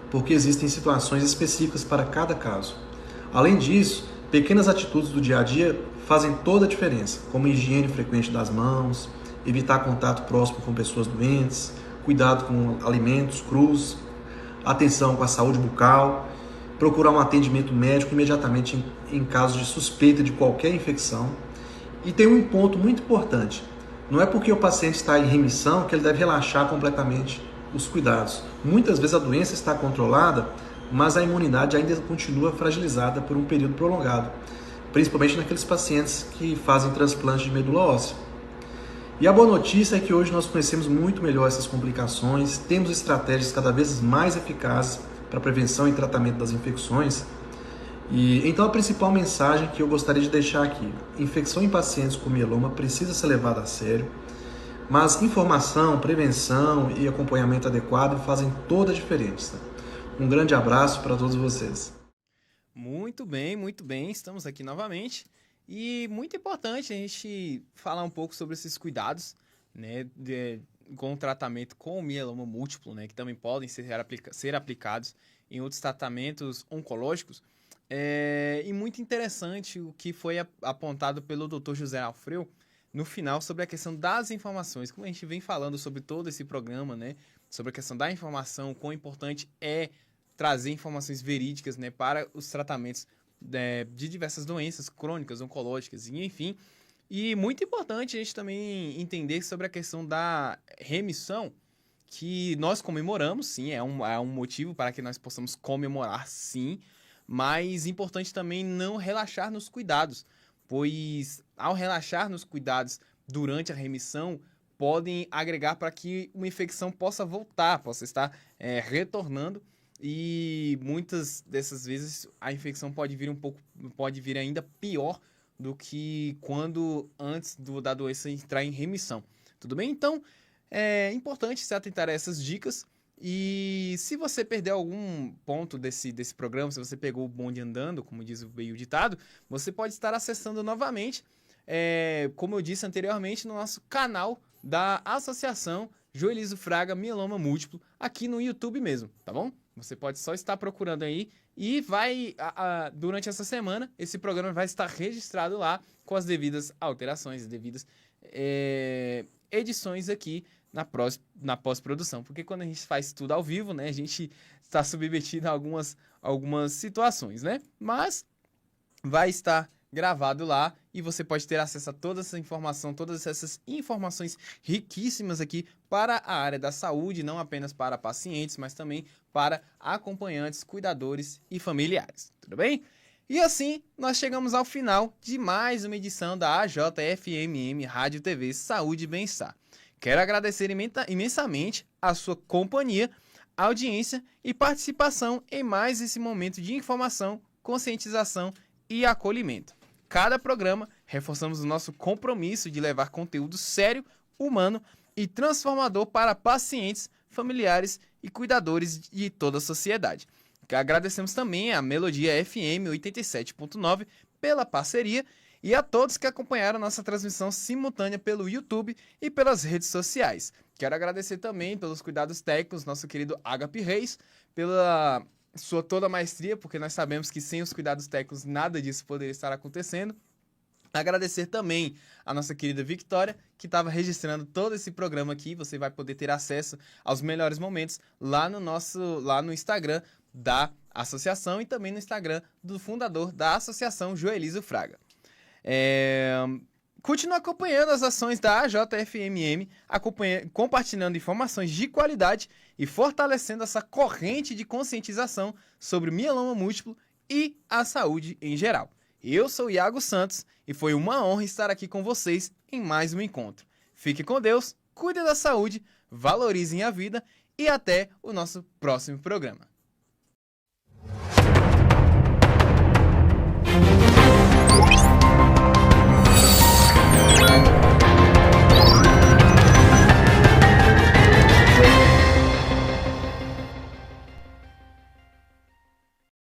porque existem situações específicas para cada caso. Além disso, pequenas atitudes do dia a dia fazem toda a diferença, como higiene frequente das mãos, evitar contato próximo com pessoas doentes, cuidado com alimentos crus, atenção com a saúde bucal, procurar um atendimento médico imediatamente em caso de suspeita de qualquer infecção. E tem um ponto muito importante: não é porque o paciente está em remissão que ele deve relaxar completamente os cuidados. Muitas vezes a doença está controlada, mas a imunidade ainda continua fragilizada por um período prolongado, principalmente naqueles pacientes que fazem transplante de medula óssea. E a boa notícia é que hoje nós conhecemos muito melhor essas complicações, temos estratégias cada vez mais eficazes para prevenção e tratamento das infecções. E então a principal mensagem que eu gostaria de deixar aqui: infecção em pacientes com mieloma precisa ser levada a sério, mas informação, prevenção e acompanhamento adequado fazem toda a diferença. Um grande abraço para todos vocês. Muito bem, estamos aqui novamente. E muito importante a gente falar um pouco sobre esses cuidados, né, com o tratamento com o mieloma múltiplo, né, que também podem ser aplicados em outros tratamentos oncológicos. E muito interessante o que foi apontado pelo Dr. José Alfreu no final sobre a questão das informações. Como a gente vem falando sobre todo esse programa, né, sobre a questão da informação, quão importante é trazer informações verídicas, né, para os tratamentos de diversas doenças crônicas, oncológicas, e enfim. E muito importante a gente também entender sobre a questão da remissão, que nós comemoramos, sim, é um motivo para que nós possamos comemorar, sim, mas importante também não relaxar nos cuidados, pois ao relaxar nos cuidados durante a remissão podem agregar para que uma infecção possa voltar, possa estar retornando, e muitas dessas vezes a infecção pode vir ainda pior do que quando antes da doença entrar em remissão. Tudo bem? Então, é importante se atentar a essas dicas. E se você perder algum ponto desse programa, se você pegou o bonde andando, como diz o ditado, você pode estar acessando novamente, como eu disse anteriormente, no nosso canal da Associação Joelizo Fraga Mieloma Múltiplo, aqui no YouTube mesmo, tá bom? Você pode só estar procurando aí e durante essa semana, esse programa vai estar registrado lá com as devidas alterações, devidas edições aqui na pós-produção, porque quando a gente faz tudo ao vivo, né, a gente está submetido a algumas situações, né? Mas vai estar gravado lá e você pode ter acesso a toda essa informação, todas essas informações riquíssimas aqui para a área da saúde, não apenas para pacientes, mas também para acompanhantes, cuidadores e familiares, tudo bem? E assim, nós chegamos ao final de mais uma edição da AJFMM Rádio TV Saúde e Bem-Estar. Quero agradecer imensamente a sua companhia, audiência e participação em mais esse momento de informação, conscientização e acolhimento. Cada programa, reforçamos o nosso compromisso de levar conteúdo sério, humano e transformador para pacientes, familiares e cuidadores de toda a sociedade. Agradecemos também a Melodia FM 87.9 pela parceria e a todos que acompanharam nossa transmissão simultânea pelo YouTube e pelas redes sociais. Quero agradecer também pelos cuidados técnicos, nosso querido Agape Reis, pela sua toda a maestria, porque nós sabemos que sem os cuidados técnicos nada disso poderia estar acontecendo. Agradecer também a nossa querida Victoria, que estava registrando todo esse programa aqui. Você vai poder ter acesso aos melhores momentos lá no Instagram da associação e também no Instagram do fundador da Associação Joelizo Fraga. Continue acompanhando as ações da AJFMM, compartilhando informações de qualidade e fortalecendo essa corrente de conscientização sobre mieloma múltiplo e a saúde em geral. Eu sou Iago Santos e foi uma honra estar aqui com vocês em mais um encontro. Fique com Deus, cuide da saúde, valorizem a vida e até o nosso próximo programa.